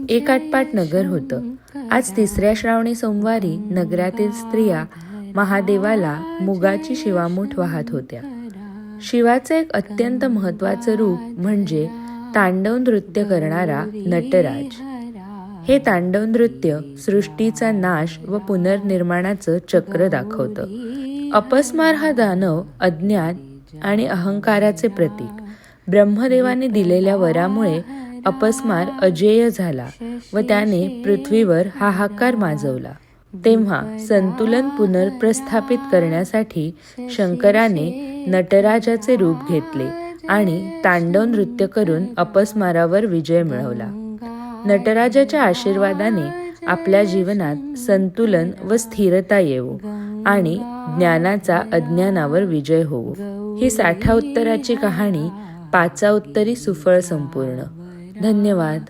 एक आटपाट नगर होतं. आज तिसऱ्या श्रावणी सोमवारी नगरातील स्त्रिया महादेवाला मुगाची शिवामूठ वाहत होत्या. शिवाचं एक अत्यंत महत्त्वाचं रूप म्हणजे तांडव नृत्य करणारा नटराज. हे तांडव नृत्य सृष्टीचा नाश व पुनर्निर्माणाचं चक्र दाखवतं. अपस्मार हा दानव अज्ञान आणि अहंकाराचे प्रतीक. ब्रह्मदेवाने दिलेल्या वरामुळे अपस्मार अजेय झाला व त्याने पृथ्वीवर हाहाकार माजवला. तेव्हा संतुलन पुनर्प्रस्थापित करण्यासाठी शंकराने नटराजाचे रूप घेतले आणि तांडव नृत्य करून अपस्मारावर विजय मिळवला. नटराजाच्या आशीर्वादाने आपल्या जीवनात संतुलन व स्थिरता येवो आणि ज्ञानाचा अज्ञानावर विजय होवो. ही 60 उत्तराची कहाणी 5 उत्तरी सुफळ संपूर्ण. धन्यवाद.